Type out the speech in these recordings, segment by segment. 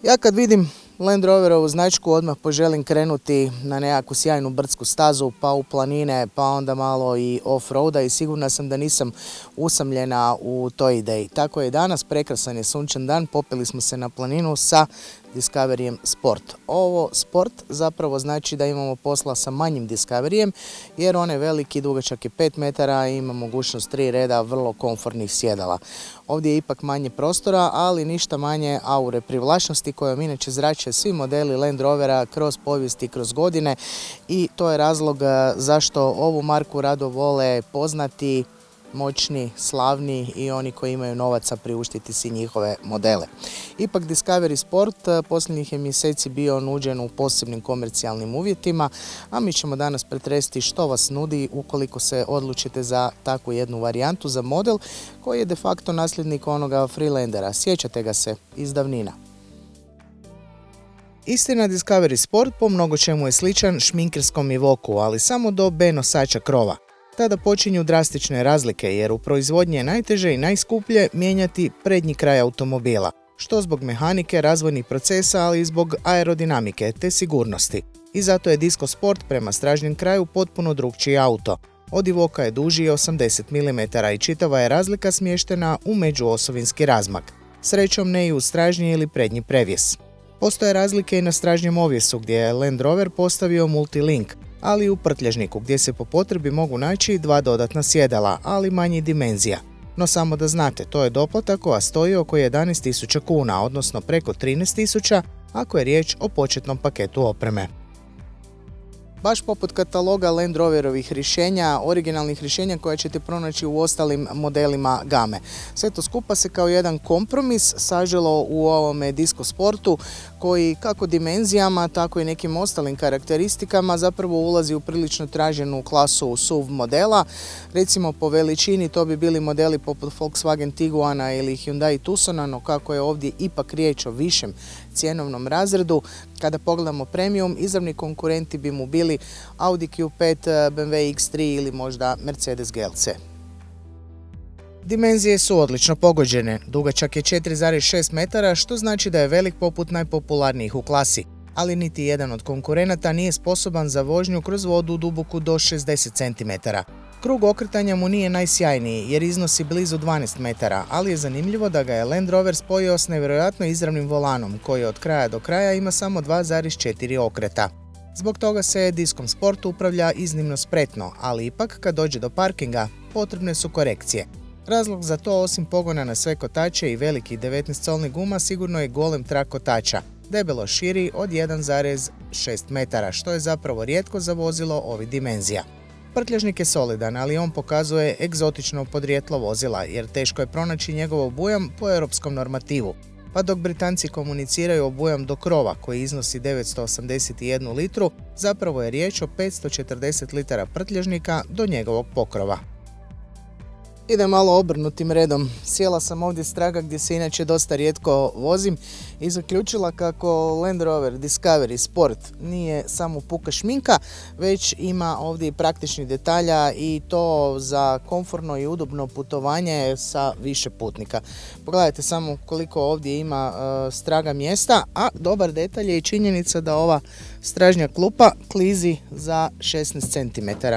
Ja kad vidim Land Roverovu značku odmah poželim krenuti na nekakvu sjajnu brdsku stazu, pa u planine, pa onda malo i off-roada i sigurna sam da nisam usamljena u toj ideji. Tako je danas, prekrasan je sunčan dan, popeli smo se na planinu sa Discoveryjem Sport. Ovo Sport zapravo znači da imamo posla sa manjim Discoveryjem, jer on je veliki, dugačak je 5 metara i ima mogućnost 3 reda vrlo komfortnih sjedala. Ovdje je ipak manje prostora, ali ništa manje aure privlačnosti kojom inače zrače svi modeli Land Rovera kroz povijest i kroz godine i to je razlog zašto ovu marku rado vole poznati, moćni, slavni i oni koji imaju novaca priuštiti si njihove modele. Ipak Discovery Sport posljednjih je mjeseci bio nuđen u posebnim komercijalnim uvjetima, a mi ćemo danas pretresti što vas nudi ukoliko se odlučite za takvu jednu varijantu, za model koji je de facto nasljednik onoga Freelandera. Sjećate ga se iz davnina. Istina, Discovery Sport po mnogo čemu je sličan šminkerskom Evoqu, ali samo do B nosača krova. Tada počinju drastične razlike jer u proizvodnji je najteže i najskuplje mijenjati prednji kraj automobila, što zbog mehanike, razvojnih procesa, ali i zbog aerodinamike te sigurnosti. I zato je Disco Sport prema stražnjem kraju potpuno drukčiji auto. Od Evoqa je duži 80 mm i čitava je razlika smještena u međuosovinski razmak. Srećom ne i u stražnji ili prednji prevjes. Postoje razlike i na stražnjem ovjesu gdje je Land Rover postavio multilink, ali i u prtljažniku gdje se po potrebi mogu naći 2 dodatna sjedala, ali manjih dimenzija. No samo da znate, to je doplatak koja stoji oko 11.000 kuna, odnosno preko 13.000 ako je riječ o početnom paketu opreme. Baš poput kataloga Land Roverovih rješenja, originalnih rješenja koja ćete pronaći u ostalim modelima game. Sve to skupa se kao jedan kompromis saželo u ovome Disco Sportu koji kako dimenzijama, tako i nekim ostalim karakteristikama zapravo ulazi u prilično traženu klasu SUV modela. Recimo po veličini to bi bili modeli poput Volkswagen Tiguana ili Hyundai Tucsona, no kako je ovdje ipak riječ o višem cjenovnom razredu, kada pogledamo premium, izravni konkurenti bi mu bili Audi Q5, BMW X3 ili možda Mercedes GLC. Dimenzije su odlično pogođene, dugačak je 4,6 metara, što znači da je velik poput najpopularnijih u klasi, ali niti jedan od konkurenata nije sposoban za vožnju kroz vodu duboku do 60 cm. Krug okretanja mu nije najsjajniji jer iznosi blizu 12 metara, ali je zanimljivo da ga je Land Rover spojio s nevjerojatno izravnim volanom koji od kraja do kraja ima samo 2,4 okreta. Zbog toga se Discom Sport upravlja iznimno spretno, ali ipak kad dođe do parkinga potrebne su korekcije. Razlog za to osim pogona na sve kotače i velikih 19-colnih guma sigurno je golem trak kotača, debelo širi od 1,6 metara, što je zapravo rijetko za vozilo ovih dimenzija. Prtljažnik je solidan, ali on pokazuje egzotično podrijetlo vozila, jer teško je pronaći njegov obujam po europskom normativu. Pa dok Britanci komuniciraju obujam do krova koji iznosi 981 litru, zapravo je riječ o 540 litara prtljažnika do njegovog pokrova. Idem malo obrnutim redom. Sjela sam ovdje s traga gdje se inače dosta rijetko vozim i zaključila kako Land Rover Discovery Sport nije samo puka šminka, već ima ovdje i praktičnih detalja i to za komfortno i udobno putovanje sa više putnika. Pogledajte samo koliko ovdje ima straga mjesta, a dobar detalj je i činjenica da ova stražnja klupa klizi za 16 cm.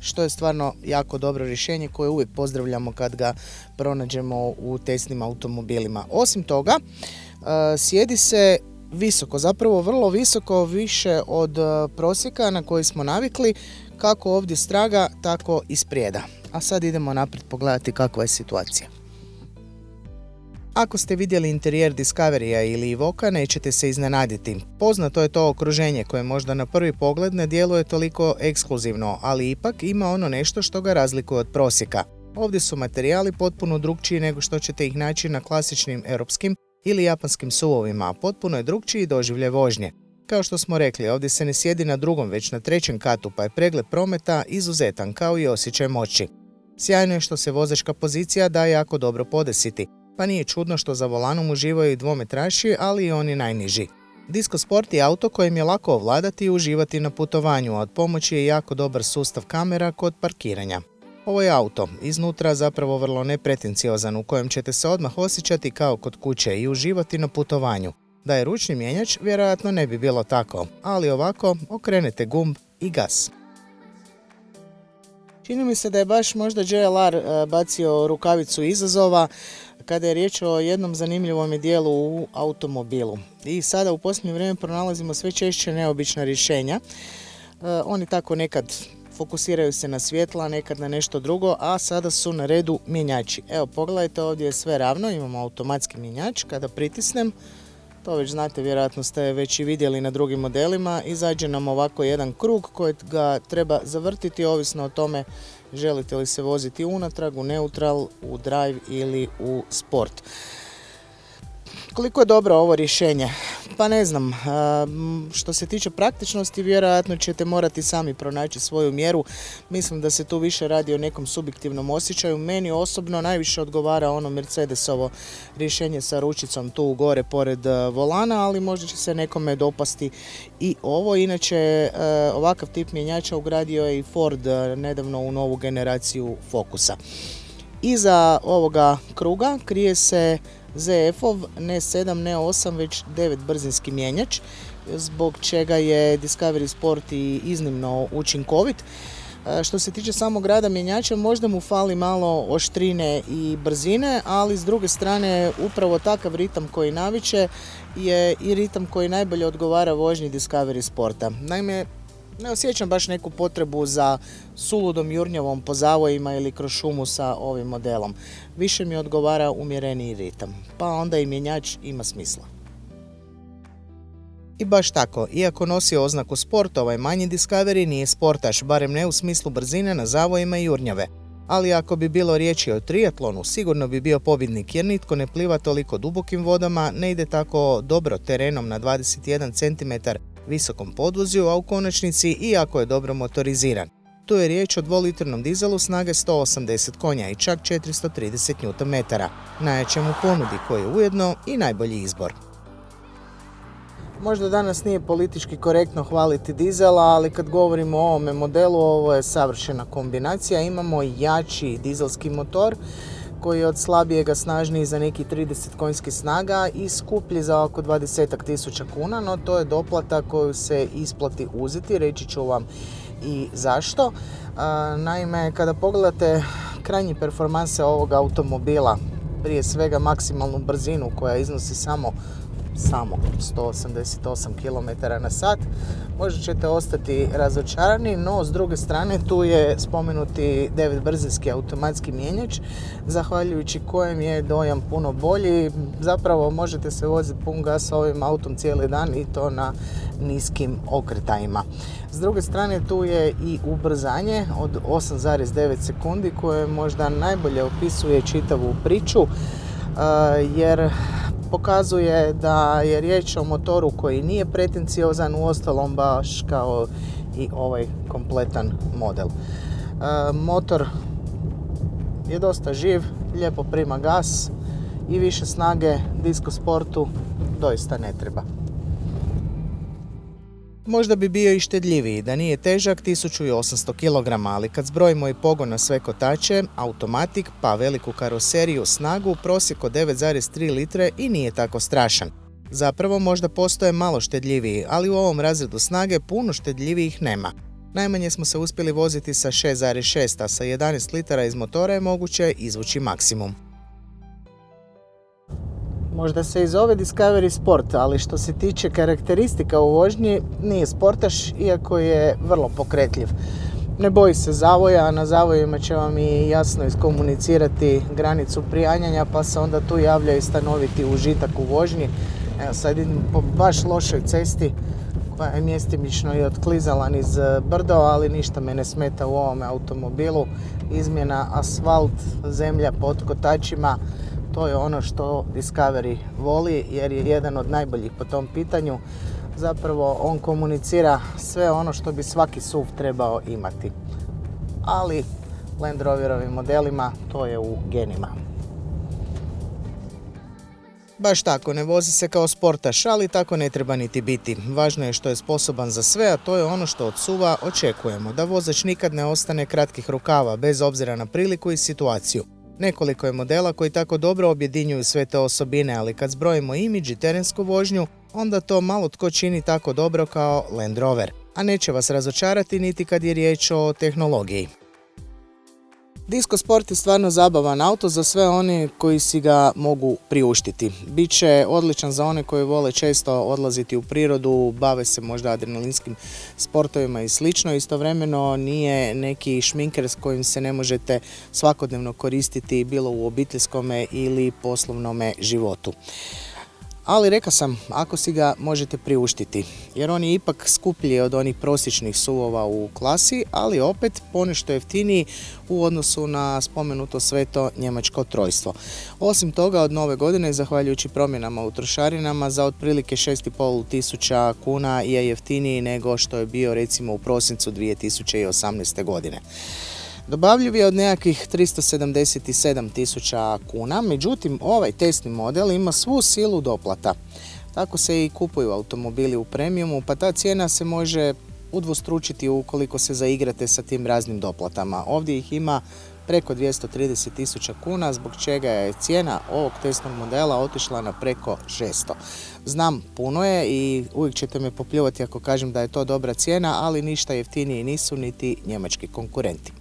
Što je stvarno jako dobro rješenje koje uvijek pozdravljamo kad ga pronađemo u testnim automobilima. Osim toga, sjedi se visoko, zapravo vrlo visoko, više od prosjeka na koji smo navikli, kako ovdje straga, tako i sprijeda. A sad idemo naprijed pogledati kakva je situacija. Ako ste vidjeli interijer Discoveryja ili Evoqa, nećete se iznenaditi. Poznato je to okruženje koje možda na prvi pogled ne djeluje toliko ekskluzivno, ali ipak ima ono nešto što ga razlikuje od prosjeka. Ovdje su materijali potpuno drukčiji nego što ćete ih naći na klasičnim europskim ili japanskim SUV-ovima, a potpuno je drukčiji doživljaj vožnje. Kao što smo rekli, ovdje se ne sjedi na drugom, već na trećem katu, pa je pregled prometa izuzetan, kao i osjećaj moći. Sjajno je što se vozačka pozicija da jako dobro podesiti, pa nije čudno što za volanom uživaju i dvometraši, ali i oni najniži. Disco Sport je auto kojim je lako ovladati i uživati na putovanju, a od pomoći je jako dobar sustav kamera kod parkiranja. Ovo je auto, iznutra zapravo vrlo nepretenciozan, u kojem ćete se odmah osjećati kao kod kuće i uživati na putovanju. Da je ručni mijenjač, vjerojatno ne bi bilo tako, ali ovako okrenete gumb i gas. Čini mi se da je baš možda JLR bacio rukavicu izazova kada je riječ o jednom zanimljivom dijelu u automobilu. I sada u posljednje vrijeme pronalazimo sve češće neobična rješenja. Oni tako nekad fokusiraju se na svjetla, nekad na nešto drugo, a sada su na redu mjenjači. Evo, pogledajte, ovdje je sve ravno, imamo automatski mjenjač. Kada pritisnem, to već znate, vjerojatno ste već i vidjeli na drugim modelima, izađe nam ovako jedan krug kojeg ga treba zavrtiti ovisno o tome želite li se voziti unatrag, u neutral, u drive ili u sport. Koliko je dobro ovo rješenje? Pa ne znam, što se tiče praktičnosti vjerojatno ćete morati sami pronaći svoju mjeru. Mislim da se tu više radi o nekom subjektivnom osjećaju. Meni osobno najviše odgovara ono Mercedesovo rješenje sa ručicom tu gore pored volana, ali možda će se nekome dopasti i ovo. Inače, ovakav tip mjenjača ugradio je i Ford nedavno u novu generaciju Focusa. Iza ovoga kruga krije se ZF-ov ne 7, ne 8, već 9 brzinski mijenjač, zbog čega je Discovery Sport i iznimno učinkovit. Što se tiče samog rada mjenjača, možda mu fali malo oštrine i brzine, ali s druge strane upravo takav ritam koji naviče je i ritam koji najbolje odgovara vožnji Discovery Sporta. Naime, ne osjećam baš neku potrebu za suludom jurnjavom po zavojima ili kroz šumu sa ovim modelom. Više mi odgovara umjereniji ritam, pa onda i mjenjač ima smisla. I baš tako, iako nosi oznaku sport, ovaj manji Discovery nije sportaš, barem ne u smislu brzine na zavojima i jurnjave. Ali ako bi bilo riječi o triatlonu, sigurno bi bio pobjednik jer nitko ne pliva toliko dubokim vodama, ne ide tako dobro terenom na 21 cm visokom podvozju, a u konačnici i ako je dobro motoriziran. Tu je riječ o dvolitrnom dizelu snage 180 konja i čak 430 Nm, najjačem u ponudi koji je ujedno i najbolji izbor. Možda danas nije politički korektno hvaliti dizela, ali kad govorimo o ovome modelu, ovo je savršena kombinacija. Imamo jači dizelski motor koji je od slabijega snažniji za neki 30 konjskih snaga i skuplji za oko 20.000 kuna, no to je doplata koju se isplati uzeti, reći ću vam i zašto. Naime, kada pogledate krajnje performanse ovog automobila, prije svega maksimalnu brzinu koja iznosi samo 188 km/h, možda ćete ostati razočarani, no s druge strane tu je spomenuti 9 brzinski automatski mijenjač, zahvaljujući kojem je dojam puno bolji. Zapravo možete se voziti pun gas ovim autom cijeli dan i to na niskim okretajima. S druge strane tu je i ubrzanje od 8,9 sekundi koje možda najbolje opisuje čitavu priču, jer pokazuje da je riječ o motoru koji nije pretenciozan, uostalom baš kao i ovaj kompletan model. Motor je dosta živ, lijepo prima gas i više snage Disco Sportu doista ne treba. Možda bi bio i štedljiviji da nije težak 1800 kg, ali kad zbrojimo i pogon na sve kotače, automatik pa veliku karoseriju, snagu, prosjek od 9,3 litre i nije tako strašan. Zapravo možda postoje malo štedljiviji, ali u ovom razredu snage puno štedljivijih nema. Najmanje smo se uspjeli voziti sa 6,6, a sa 11 litara iz motora je moguće izvući maksimum. Možda se i zove Discovery Sport, ali što se tiče karakteristika u vožnji, nije sportaš, iako je vrlo pokretljiv. Ne boji se zavoja, a na zavojima će vam i jasno iskomunicirati granicu prijanjanja, pa se onda tu javlja i stanoviti užitak u vožnji. Evo sad idem po baš lošoj cesti koja je mjestimično i otklizala niz brdo, ali ništa me ne smeta u ovome automobilu. Izmjena asfalt, zemlja pod kotačima, to je ono što Discovery voli jer je jedan od najboljih po tom pitanju. Zapravo on komunicira sve ono što bi svaki SUV trebao imati. Ali Land Roverovim modelima to je u genima. Baš tako, ne vozi se kao sportaš, ali tako ne treba niti biti. Važno je što je sposoban za sve, a to je ono što od SUV-a očekujemo, da vozač nikad ne ostane kratkih rukava, bez obzira na priliku i situaciju. Nekoliko je modela koji tako dobro objedinjuju sve te osobine, ali kad zbrojimo imidž i terensku vožnju, onda to malo tko čini tako dobro kao Land Rover. A neće vas razočarati niti kad je riječ o tehnologiji. Disco Sport je stvarno zabavan auto za sve one koji si ga mogu priuštiti. Biće odličan za one koji vole često odlaziti u prirodu, bave se možda adrenalinskim sportovima i slično. Istovremeno nije neki šminker s kojim se ne možete svakodnevno koristiti bilo u obiteljskome ili poslovnome životu. Ali rekao sam, ako si ga možete priuštiti, jer on je ipak skuplji od onih prosječnih SUV-ova u klasi, ali opet ponešto jeftiniji u odnosu na spomenuto sveto njemačko trojstvo. Osim toga, od nove godine, zahvaljujući promjenama u trošarinama, za otprilike 6.500 kuna je jeftiniji nego što je bio recimo u prosincu 2018. godine. Dobavljiv je od nekakvih 377.000 kuna, međutim ovaj testni model ima svu silu doplata. Tako se i kupuju automobili u premiumu, pa ta cijena se može udvostručiti ukoliko se zaigrate sa tim raznim doplatama. Ovdje ih ima preko 230.000 kuna, zbog čega je cijena ovog testnog modela otišla na preko 600. Znam, puno je i uvijek ćete me popljuvati ako kažem da je to dobra cijena, ali ništa jeftiniji nisu niti njemački konkurenti.